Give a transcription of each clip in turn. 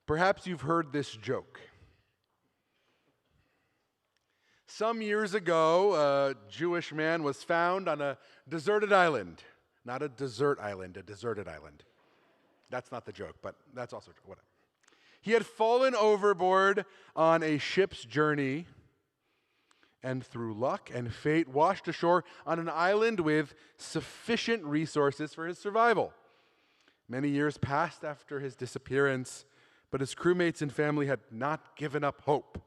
Perhaps you've heard this joke. Some years ago, a Jewish man was found on a deserted island. Not a desert island, a deserted island. That's not the joke, but that's also whatever. He had fallen overboard on a ship's journey and through luck and fate washed ashore on an island with sufficient resources for his survival. Many years passed after his disappearance, but his crewmates and family had not given up hope.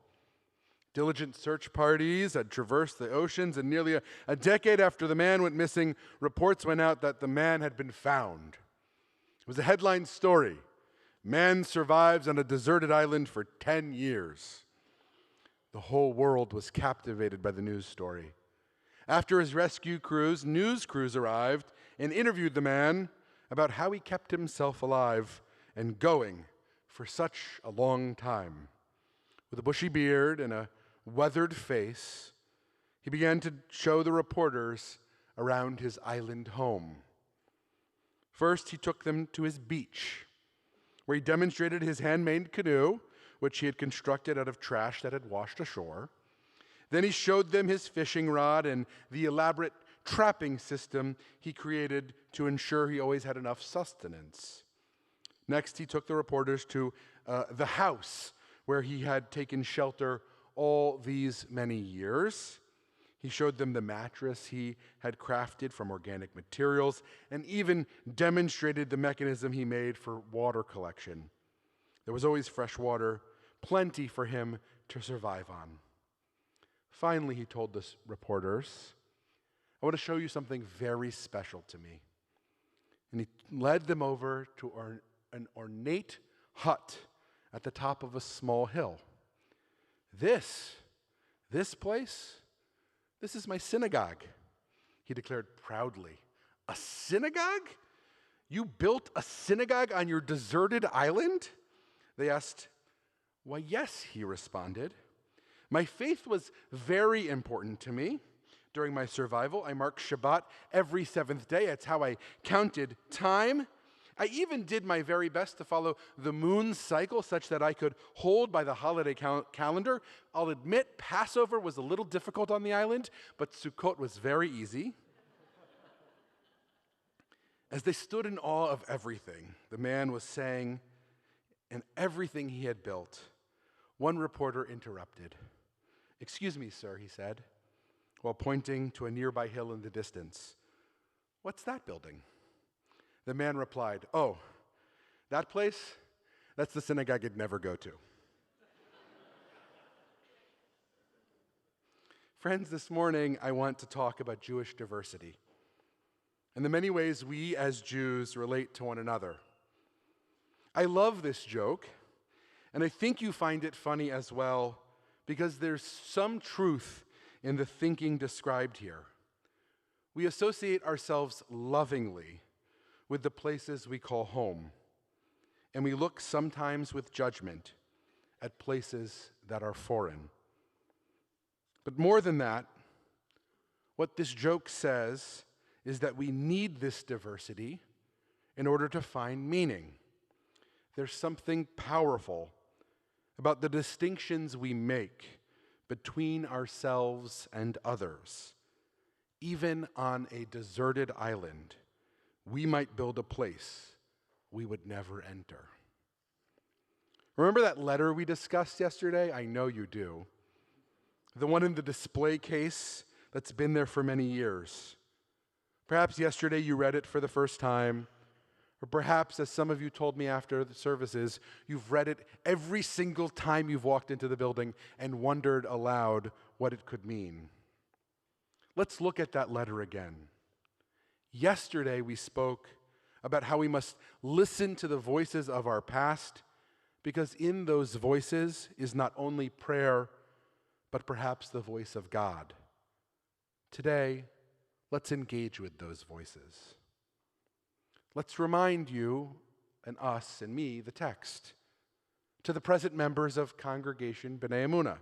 Diligent search parties had traversed the oceans, and nearly a decade after the man went missing, reports went out that the man had been found. It was a headline story. Man survives on a deserted island for 10 years. The whole world was captivated by the news story. After his rescue crews, news crews arrived and interviewed the man about how he kept himself alive and going for such a long time. With a bushy beard and a weathered face, he began to show the reporters around his island home. First, he took them to his beach, where he demonstrated his handmade canoe, which he had constructed out of trash that had washed ashore. Then he showed them his fishing rod and the elaborate trapping system he created to ensure he always had enough sustenance. Next, he took the reporters to the house where he had taken shelter all these many years. He showed them the mattress he had crafted from organic materials and even demonstrated the mechanism he made for water collection. There was always fresh water, plenty for him to survive on. Finally, he told the reporters, I want to show you something very special to me. And he led them over to an ornate hut at the top of a small hill. This place, this is my synagogue, he declared proudly. A synagogue? You built a synagogue on your deserted island? They asked. Why, yes, he responded. My faith was very important to me. During my survival, I marked Shabbat every seventh day. That's how I counted time. I even did my very best to follow the moon cycle such that I could hold by the holiday calendar. I'll admit Passover was a little difficult on the island, but Sukkot was very easy. As they stood in awe of everything the man was saying and everything he had built, one reporter interrupted. Excuse me, sir, he said, while pointing to a nearby hill in the distance. What's that building? The man replied, oh, that place? That's the synagogue I'd never go to. Friends, this morning I want to talk about Jewish diversity and the many ways we as Jews relate to one another. I love this joke, and I think you find it funny as well because there's some truth in the thinking described here. We associate ourselves lovingly with the places we call home, and we look sometimes with judgment at places that are foreign. But more than that, what this joke says is that we need this diversity in order to find meaning. There's something powerful about the distinctions we make between ourselves and others. Even on a deserted island, we might build a place we would never enter. Remember that letter we discussed yesterday? I know you do. The one in the display case that's been there for many years. Perhaps yesterday you read it for the first time, or perhaps, as some of you told me after the services, you've read it every single time you've walked into the building and wondered aloud what it could mean. Let's look at that letter again. Yesterday we spoke about how we must listen to the voices of our past because in those voices is not only prayer, but perhaps the voice of God. Today, let's engage with those voices. Let's remind you and us and me the text. To the present members of Congregation B'nai Emunah,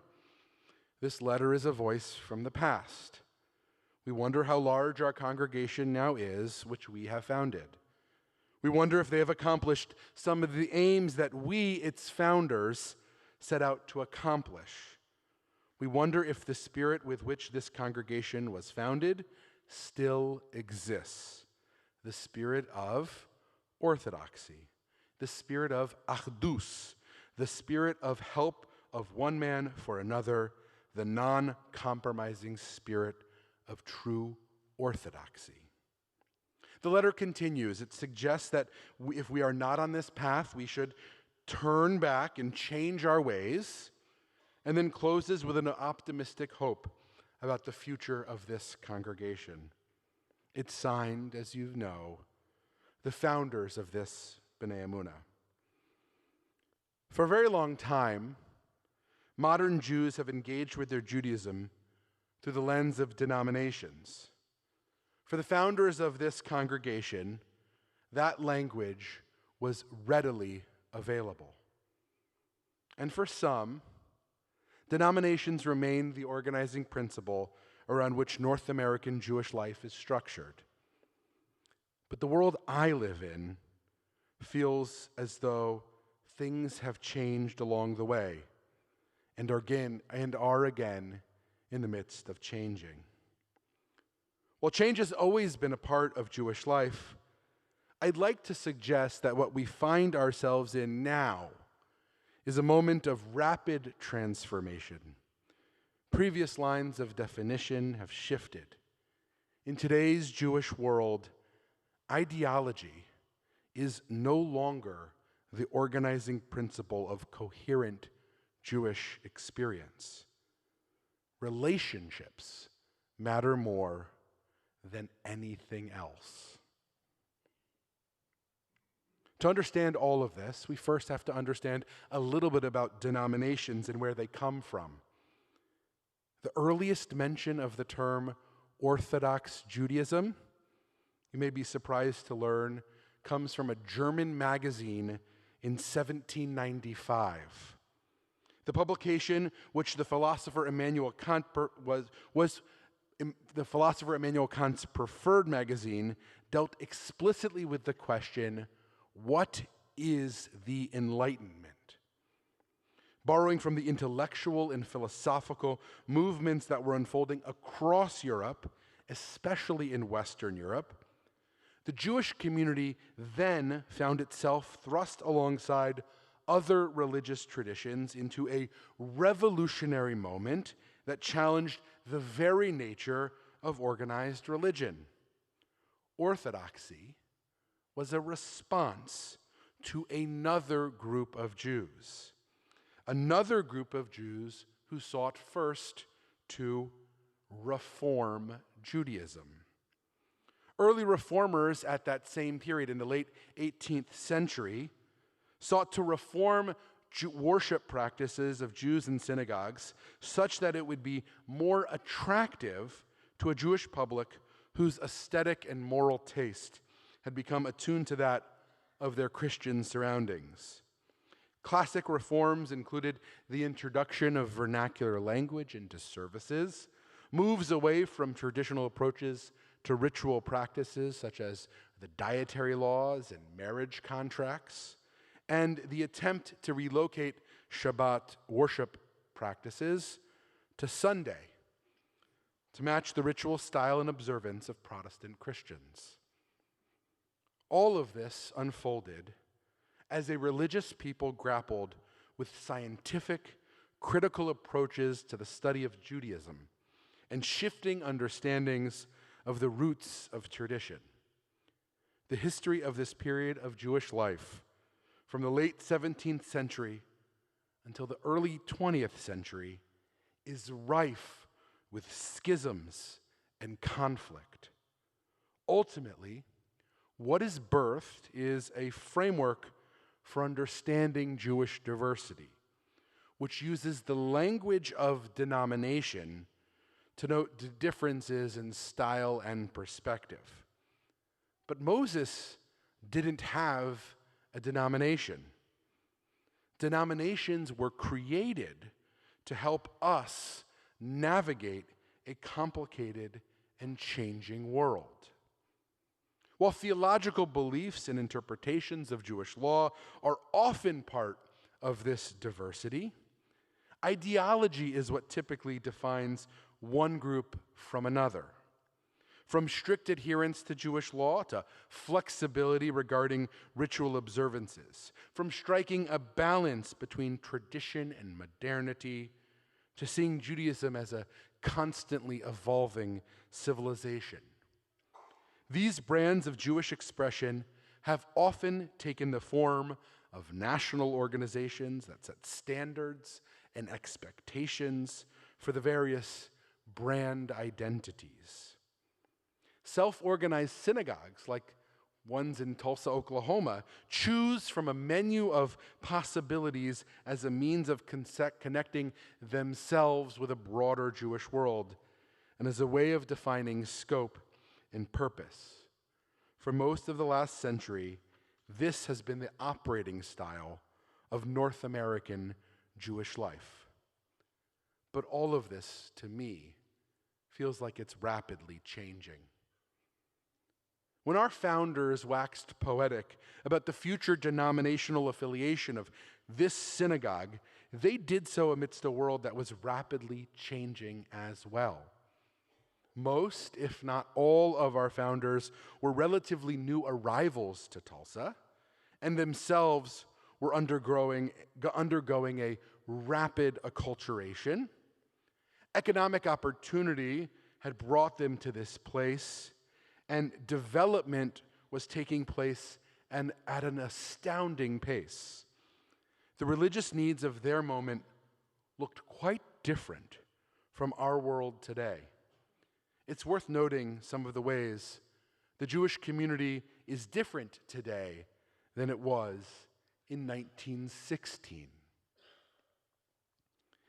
this letter is a voice from the past. We wonder how large our congregation now is, which we have founded. We wonder if they have accomplished some of the aims that we, its founders, set out to accomplish. We wonder if the spirit with which this congregation was founded still exists. The spirit of orthodoxy, the spirit of achdus, the spirit of help of one man for another, the non-compromising spirit of true orthodoxy. The letter continues. It suggests that if we are not on this path, we should turn back and change our ways, and then closes with an optimistic hope about the future of this congregation. It's signed, as you know, the founders of this B'nai Emunah. For a very long time, modern Jews have engaged with their Judaism through the lens of denominations. For the founders of this congregation, that language was readily available. And for some, denominations remain the organizing principle around which North American Jewish life is structured. But the world I live in feels as though things have changed along the way and are again in the midst of changing. While change has always been a part of Jewish life, I'd like to suggest that what we find ourselves in now is a moment of rapid transformation. Previous lines of definition have shifted. In today's Jewish world, ideology is no longer the organizing principle of coherent Jewish experience. Relationships matter more than anything else. To understand all of this, we first have to understand a little bit about denominations and where they come from. The earliest mention of the term Orthodox Judaism, you may be surprised to learn, comes from a German magazine in 1795. The publication, which the philosopher Immanuel Kant was the philosopher Immanuel Kant's preferred magazine, dealt explicitly with the question, what is the Enlightenment? Borrowing from the intellectual and philosophical movements that were unfolding across Europe, especially in Western Europe, the Jewish community then found itself thrust alongside other religious traditions into a revolutionary moment that challenged the very nature of organized religion. Orthodoxy was a response to another group of Jews who sought first to reform Judaism. Early reformers at that same period in the late 18th century sought to reform worship practices of Jews in synagogues such that it would be more attractive to a Jewish public whose aesthetic and moral taste had become attuned to that of their Christian surroundings. Classic reforms included the introduction of vernacular language into services, moves away from traditional approaches to ritual practices such as the dietary laws and marriage contracts, and the attempt to relocate Shabbat worship practices to Sunday to match the ritual style and observance of Protestant Christians. All of this unfolded as a religious people grappled with scientific, critical approaches to the study of Judaism and shifting understandings of the roots of tradition. The history of this period of Jewish life, from the late 17th century until the early 20th century, is rife with schisms and conflict. Ultimately, what is birthed is a framework for understanding Jewish diversity, which uses the language of denomination to note the differences in style and perspective. But Moses didn't have a denomination. Denominations were created to help us navigate a complicated and changing world. While theological beliefs and interpretations of Jewish law are often part of this diversity, ideology is what typically defines one group from another. From strict adherence to Jewish law to flexibility regarding ritual observances, from striking a balance between tradition and modernity to seeing Judaism as a constantly evolving civilization. These brands of Jewish expression have often taken the form of national organizations that set standards and expectations for the various brand identities. Self-organized synagogues, like ones in Tulsa, Oklahoma, choose from a menu of possibilities as a means of connecting themselves with a broader Jewish world and as a way of defining scope and purpose. For most of the last century, this has been the operating style of North American Jewish life. But all of this, to me, feels like it's rapidly changing. When our founders waxed poetic about the future denominational affiliation of this synagogue, they did so amidst a world that was rapidly changing as well. Most, if not all, of our founders were relatively new arrivals to Tulsa and themselves were undergoing a rapid acculturation. Economic opportunity had brought them to this place, and development was taking place and at an astounding pace. The religious needs of their moment looked quite different from our world today. It's worth noting some of the ways the Jewish community is different today than it was in 1916.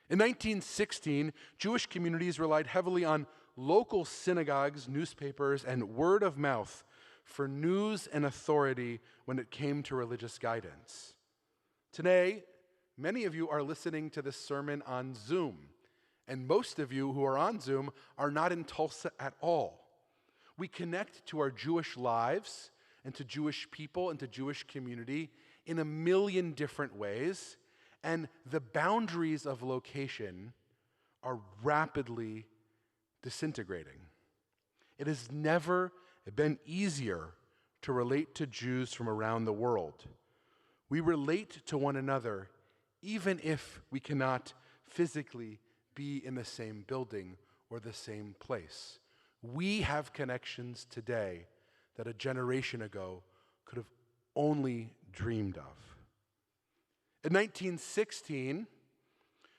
In 1916, Jewish communities relied heavily on local synagogues, newspapers, and word of mouth for news and authority when it came to religious guidance. Today, many of you are listening to this sermon on Zoom, and most of you who are on Zoom are not in Tulsa at all. We connect to our Jewish lives and to Jewish people and to Jewish community in a million different ways, and the boundaries of location are rapidly disintegrating. It has never been easier to relate to Jews from around the world. We relate to one another even if we cannot physically be in the same building or the same place. We have connections today that a generation ago could have only dreamed of. In 1916,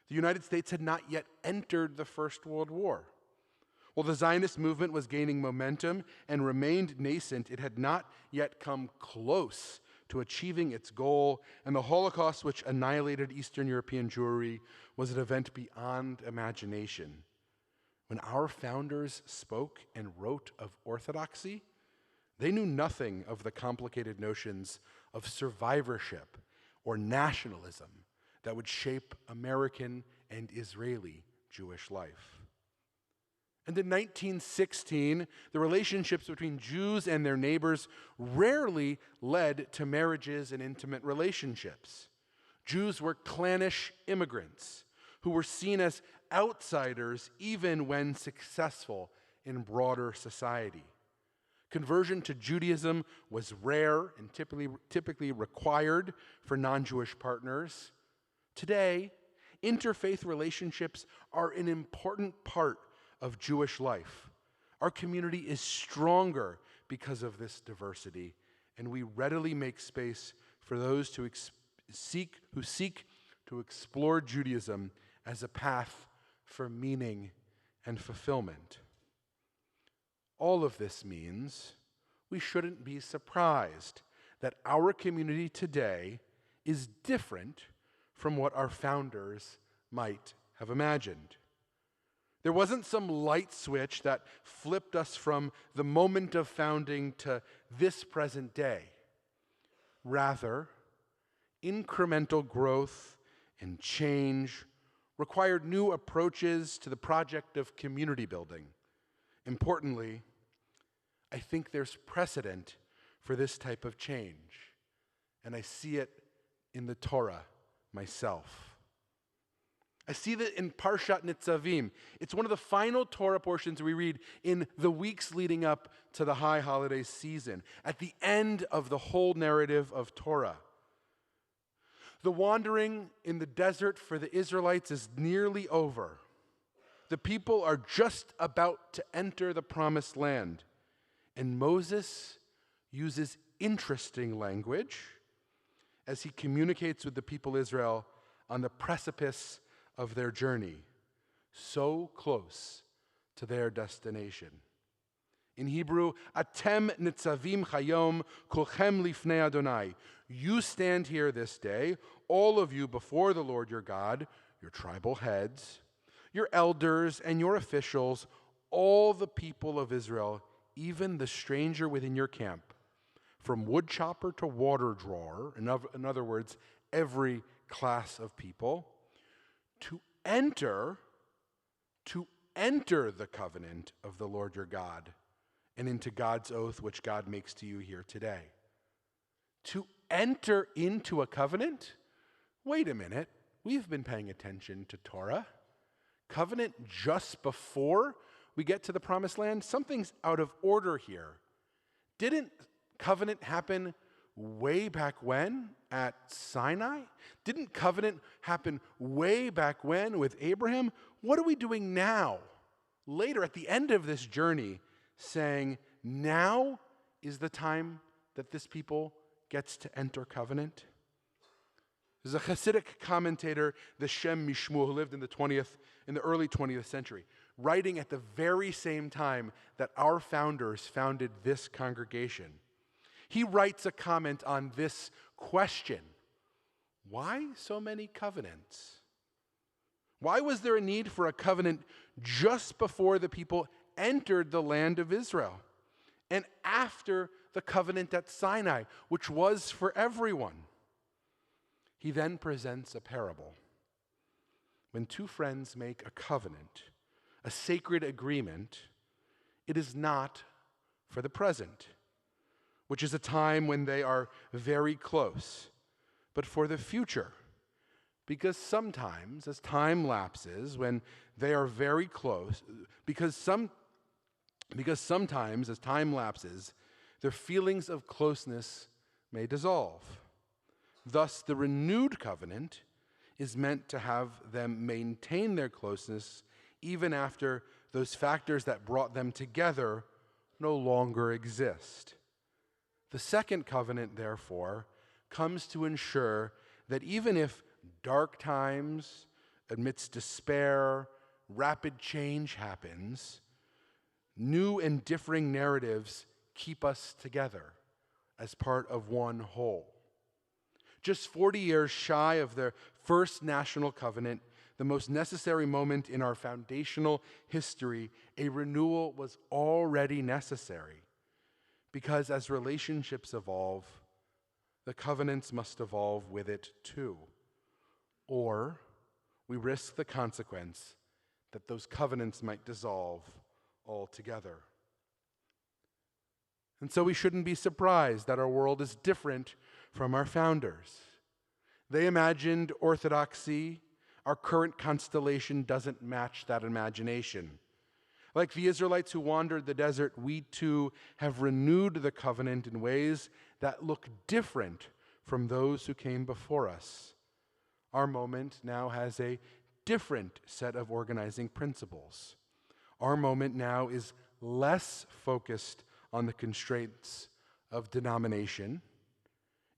the United States had not yet entered the First World War. While the Zionist movement was gaining momentum and remained nascent, it had not yet come close to achieving its goal, and the Holocaust, which annihilated Eastern European Jewry, was an event beyond imagination. When our founders spoke and wrote of orthodoxy, they knew nothing of the complicated notions of survivorship or nationalism that would shape American and Israeli Jewish life. And in 1916, the relationships between Jews and their neighbors rarely led to marriages and intimate relationships. Jews were clannish immigrants who were seen as outsiders even when successful in broader society. Conversion to Judaism was rare and typically required for non-Jewish partners. Today, interfaith relationships are an important part of Jewish life. Our community is stronger because of this diversity, and we readily make space for those who seek to explore Judaism as a path for meaning and fulfillment. All of this means we shouldn't be surprised that our community today is different from what our founders might have imagined. There wasn't some light switch that flipped us from the moment of founding to this present day. Rather, incremental growth and change required new approaches to the project of community building. Importantly, I think there's precedent for this type of change. And I see it in the Torah myself. I see that in Parshat Nitzavim. It's one of the final Torah portions we read in the weeks leading up to the high holiday season, at the end of the whole narrative of Torah. The wandering in the desert for the Israelites is nearly over. The people are just about to enter the promised land. And Moses uses interesting language as he communicates with the people Israel on the precipice of their journey, so close to their destination. In Hebrew, Atem nitzavim chayom kulchem lifnei Adonai. You stand here this day, all of you before the Lord your God, your tribal heads, your elders and your officials, all the people of Israel, even the stranger within your camp, from woodchopper to water drawer, in other words, every class of people, to enter the covenant of the Lord your God and into God's oath which God makes to you here today. To enter into a covenant? Wait a minute. We've been paying attention to Torah. Covenant just before we get to the promised land? Something's out of order here. Didn't covenant happen way back when at Sinai? Didn't covenant happen way back when with Abraham? What are we doing now? Later, at the end of this journey, saying, now is the time that this people gets to enter covenant? There's a Hasidic commentator, the Shem Mishmu, who lived in the early 20th century, writing at the very same time that our founders founded this congregation. He writes a comment on this question: why so many covenants? Why was there a need for a covenant just before the people entered the land of Israel and after the covenant at Sinai, which was for everyone? He then presents a parable. When two friends make a covenant, a sacred agreement, it is not for the present, which is a time when they are very close, but for the future. Because sometimes, as time lapses, when they are very close, because sometimes, as time lapses, their feelings of closeness may dissolve. Thus, the renewed covenant is meant to have them maintain their closeness even after those factors that brought them together no longer exist. The second covenant, therefore, comes to ensure that even if dark times, amidst despair, rapid change happens, new and differing narratives keep us together as part of one whole. Just 40 years shy of their first national covenant, the most necessary moment in our foundational history, a renewal was already necessary. Because as relationships evolve, the covenants must evolve with it too. Or we risk the consequence that those covenants might dissolve altogether. And so we shouldn't be surprised that our world is different from our founders. They imagined orthodoxy. Our current constellation doesn't match that imagination. Like the Israelites who wandered the desert, we too have renewed the covenant in ways that look different from those who came before us. Our moment now has a different set of organizing principles. Our moment now is less focused on the constraints of denomination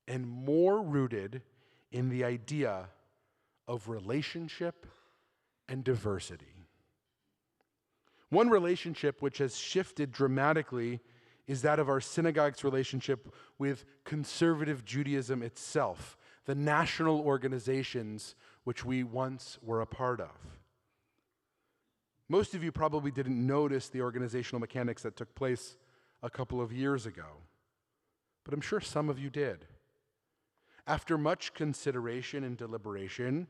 and more rooted in the idea of relationship and diversity. One relationship which has shifted dramatically is that of our synagogue's relationship with conservative Judaism itself, the national organizations which we once were a part of. Most of you probably didn't notice the organizational mechanics that took place a couple of years ago, but I'm sure some of you did. After much consideration and deliberation,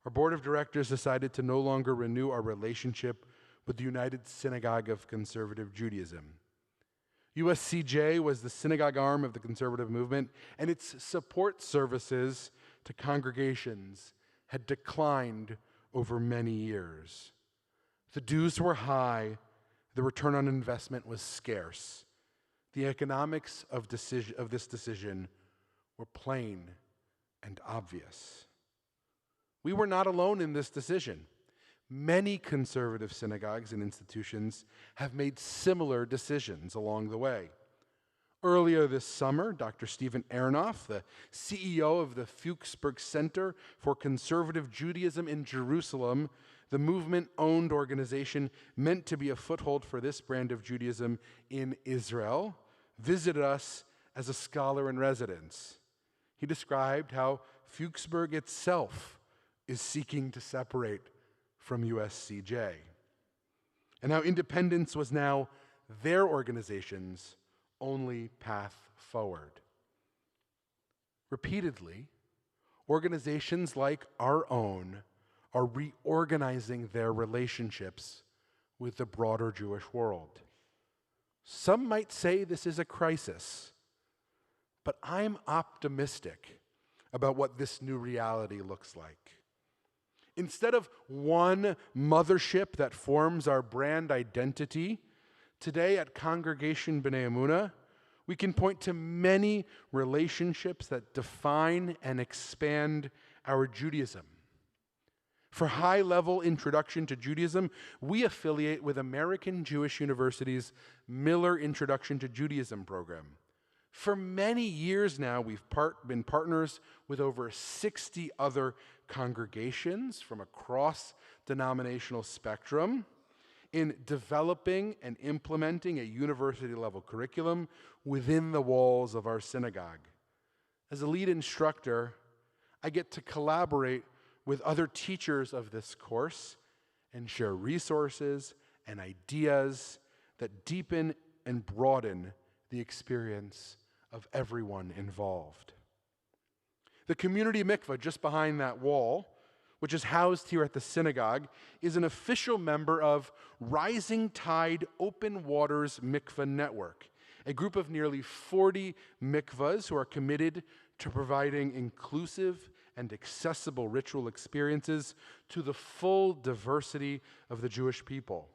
our board of directors decided to no longer renew our relationship with the United Synagogue of Conservative Judaism. USCJ was the synagogue arm of the conservative movement, and its support services to congregations had declined over many years. The dues were high, the return on investment was scarce. The economics of this decision were plain and obvious. We were not alone in this decision. Many conservative synagogues and institutions have made similar decisions along the way. Earlier this summer, Dr. Stephen Aronoff, the CEO of the Fuchsberg Center for Conservative Judaism in Jerusalem, the movement-owned organization meant to be a foothold for this brand of Judaism in Israel, visited us as a scholar in residence. He described how Fuchsberg itself is seeking to separate from USCJ, and how independence was now their organization's only path forward. Repeatedly, organizations like our own are reorganizing their relationships with the broader Jewish world. Some might say this is a crisis, but I'm optimistic about what this new reality looks like. Instead of one mothership that forms our brand identity, today at Congregation B'nai Emunah, we can point to many relationships that define and expand our Judaism. For high-level introduction to Judaism, we affiliate with American Jewish University's Miller Introduction to Judaism program. For many years now, we've been partners with over 60 other congregations from across denominational spectrum in developing and implementing a university-level curriculum within the walls of our synagogue. As a lead instructor, I get to collaborate with other teachers of this course and share resources and ideas that deepen and broaden the experience of everyone involved. The community mikveh just behind that wall, which is housed here at the synagogue, is an official member of Rising Tide Open Waters Mikveh Network, a group of nearly 40 mikvahs who are committed to providing inclusive and accessible ritual experiences to the full diversity of the Jewish people.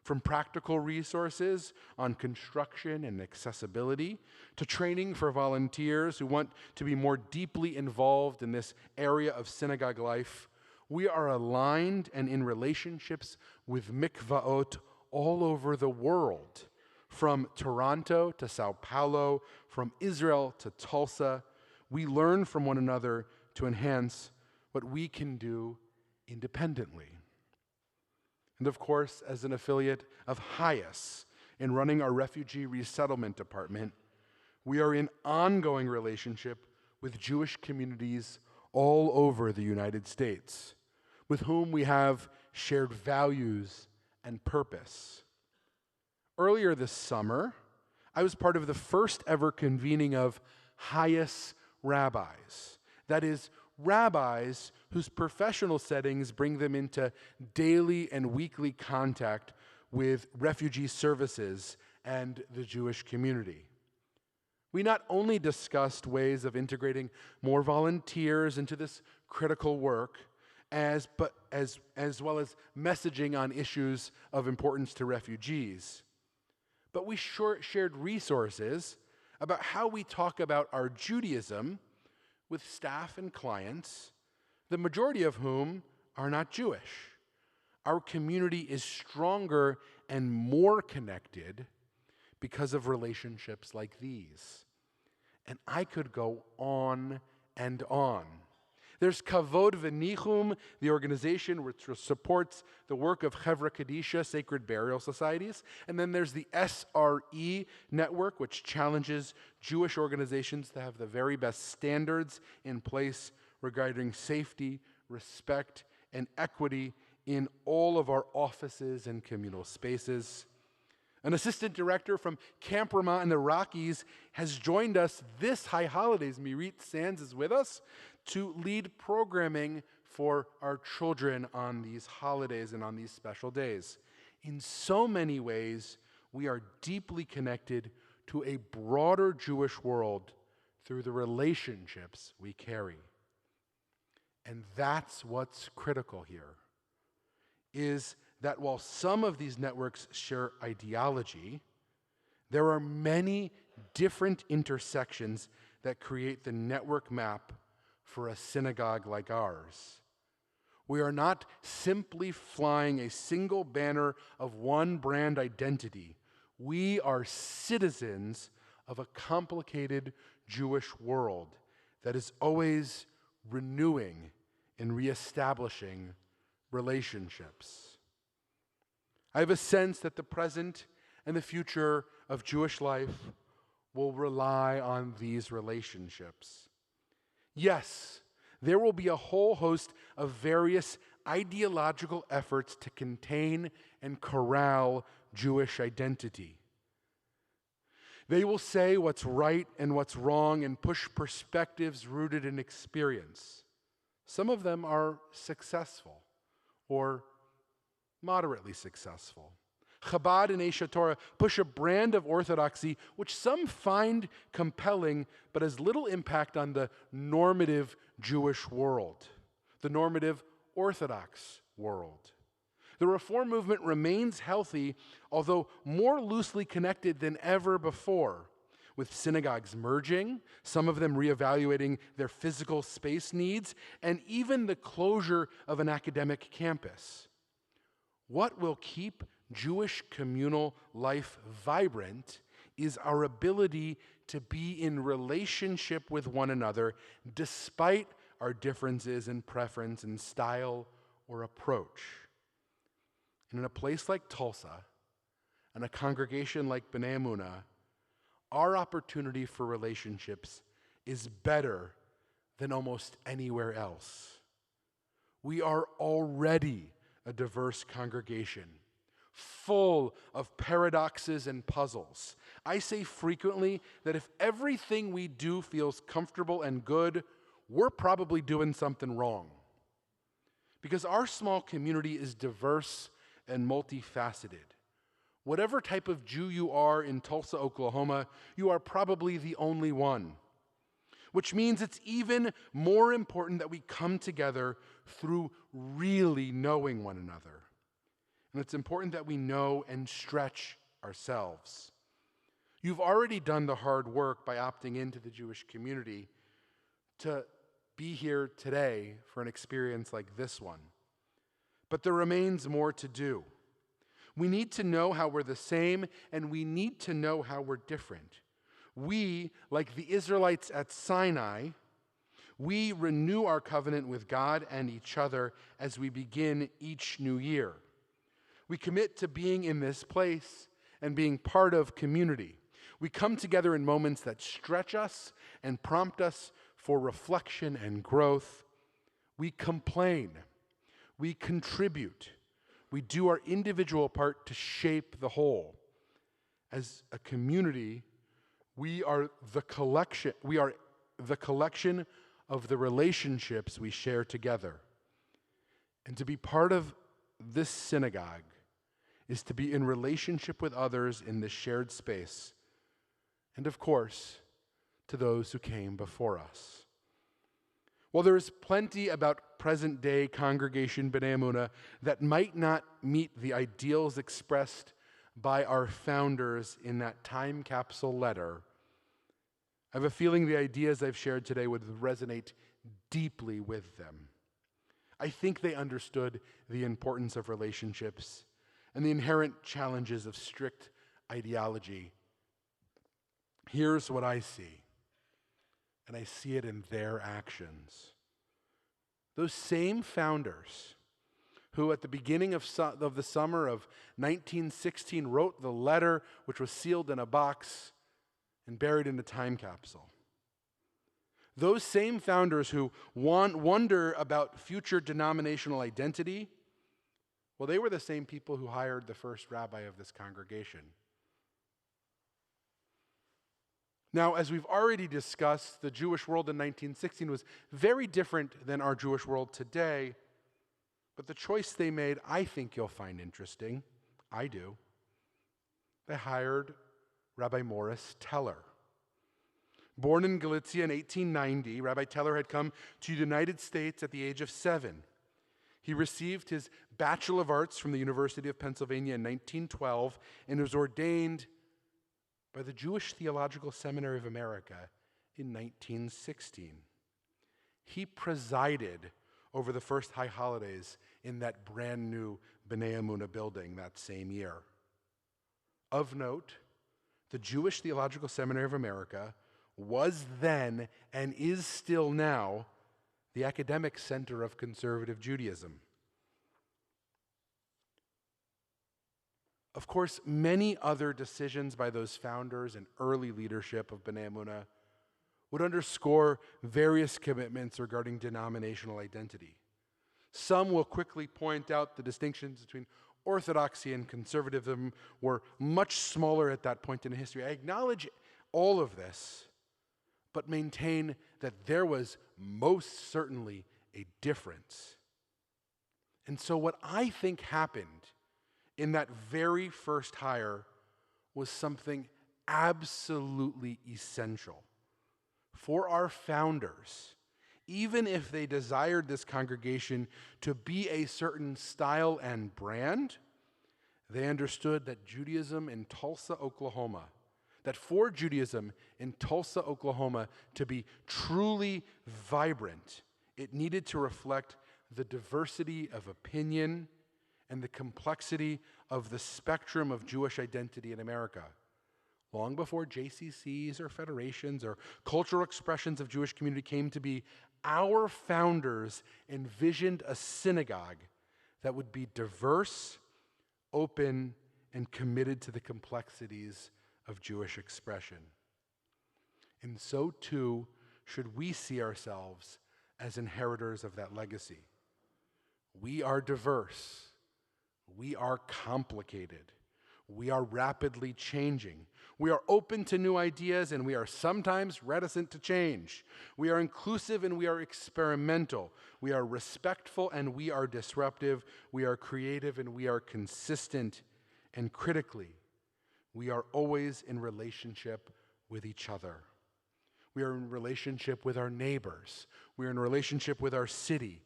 From practical resources on construction and accessibility to training for volunteers who want to be more deeply involved in this area of synagogue life, we are aligned and in relationships with mikvaot all over the world, from Toronto to Sao Paulo, from Israel to Tulsa. We learn from one another to enhance what we can do independently. And of course, as an affiliate of HIAS in running our refugee resettlement department, we are in ongoing relationship with Jewish communities all over the United States, with whom we have shared values and purpose. Earlier this summer, I was part of the first ever convening of HIAS rabbis. That is, rabbis whose professional settings bring them into daily and weekly contact with refugee services and the Jewish community. We not only discussed ways of integrating more volunteers into this critical work, as well as messaging on issues of importance to refugees, but we shared resources about how we talk about our Judaism with staff and clients, the majority of whom are not Jewish. Our community is stronger and more connected because of relationships like these. And I could go on and on. There's Kavod V'Nichum, the organization which supports the work of Chevra Kadisha, Sacred Burial Societies. And then there's the SRE network, which challenges Jewish organizations to have the very best standards in place regarding safety, respect, and equity in all of our offices and communal spaces. An assistant director from Camp Ramah in the Rockies has joined us this high holidays. Mirit Sands is with us to lead programming for our children on these holidays and on these special days. In so many ways, we are deeply connected to a broader Jewish world through the relationships we carry. And that's what's critical here, is that while some of these networks share ideology, there are many different intersections that create the network map for a synagogue like ours. We are not simply flying a single banner of one brand identity. We are citizens of a complicated Jewish world that is always renewing and reestablishing relationships. I have a sense that the present and the future of Jewish life will rely on these relationships. Yes, there will be a whole host of various ideological efforts to contain and corral Jewish identity. They will say what's right and what's wrong and push perspectives rooted in experience. Some of them are successful or moderately successful. Chabad and Aish HaTorah push a brand of orthodoxy which some find compelling but has little impact on the normative Jewish world, the normative Orthodox world. The Reform movement remains healthy, although more loosely connected than ever before, with synagogues merging, some of them reevaluating their physical space needs, and even the closure of an academic campus. What will keep Jewish communal life vibrant is our ability to be in relationship with one another despite our differences in preference and style or approach. And in a place like Tulsa and a congregation like B'nai Emunah, our opportunity for relationships is better than almost anywhere else. We are already a diverse congregation, full of paradoxes and puzzles. I say frequently that if everything we do feels comfortable and good, we're probably doing something wrong. Because our small community is diverse and multifaceted. Whatever type of Jew you are in Tulsa, Oklahoma, you are probably the only one. Which means it's even more important that we come together through really knowing one another. And it's important that we know and stretch ourselves. You've already done the hard work by opting into the Jewish community to be here today for an experience like this one. But there remains more to do. We need to know how we're the same, and we need to know how we're different. We, like the Israelites at Sinai, we renew our covenant with God and each other as we begin each new year. We commit to being in this place and being part of community. We come together in moments that stretch us and prompt us for reflection and growth. We complain. We contribute. We do our individual part to shape the whole. As a community, we are the collection of the relationships we share together. And to be part of this synagogue is to be in relationship with others in this shared space, and of course, to those who came before us. While there is plenty about present-day congregation B'nai Emunah that might not meet the ideals expressed by our founders in that time capsule letter, I have a feeling the ideas I've shared today would resonate deeply with them. I think they understood the importance of relationships and the inherent challenges of strict ideology. Here's what I see, and I see it in their actions. Those same founders who at the beginning of the summer of 1916 wrote the letter which was sealed in a box and buried in a time capsule. Those same founders who wonder about future denominational identity, well, they were the same people who hired the first rabbi of this congregation. Now, as we've already discussed, the Jewish world in 1916 was very different than our Jewish world today, but the choice they made, I think you'll find interesting. I do. they hired Rabbi Morris Teller. Born in Galicia in 1890, Rabbi Teller had come to the United States at the age of 7. He received his Bachelor of Arts from the University of Pennsylvania in 1912 and was ordained by the Jewish Theological Seminary of America in 1916. He presided over the first high holidays in that brand new B'nai Emunah building that same year. Of note, the Jewish Theological Seminary of America was then and is still now the academic center of conservative Judaism. Of course, many other decisions by those founders and early leadership of B'nai Emunah would underscore various commitments regarding denominational identity. Some will quickly point out the distinctions between orthodoxy and conservatism were much smaller at that point in history. I acknowledge all of this, but maintain that there was most certainly a difference. And so what I think happened in that very first hire was something absolutely essential. For our founders, even if they desired this congregation to be a certain style and brand, they understood that Judaism in Tulsa, Oklahoma, that for Judaism in Tulsa, Oklahoma to be truly vibrant, it needed to reflect the diversity of opinion and the complexity of the spectrum of Jewish identity in America. Long before JCCs or federations or cultural expressions of Jewish community came to be, our founders envisioned a synagogue that would be diverse, open, and committed to the complexities of Jewish expression. And so too should we see ourselves as inheritors of that legacy. We are diverse. We are complicated. We are rapidly changing. We are open to new ideas, and we are sometimes reticent to change. We are inclusive and we are experimental. We are respectful and we are disruptive. We are creative and we are consistent. And critically, we are always in relationship with each other. We are in relationship with our neighbors. We are in relationship with our city.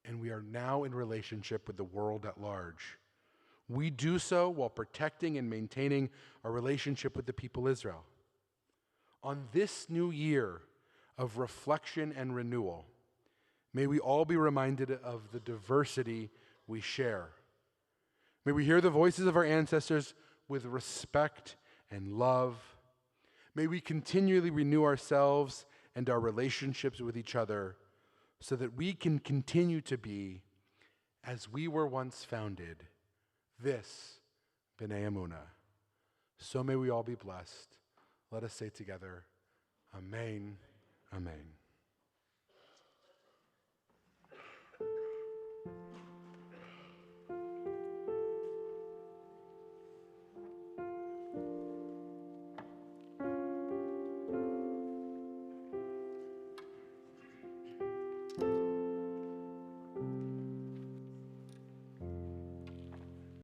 And we are now in relationship with the world at large. We do so while protecting and maintaining our relationship with the people of Israel. On this new year of reflection and renewal, may we all be reminded of the diversity we share. May we hear the voices of our ancestors with respect and love. May we continually renew ourselves and our relationships with each other so that we can continue to be, as we were once founded, this B'nai Emunah. So may we all be blessed. Let us say together, Amen, Amen.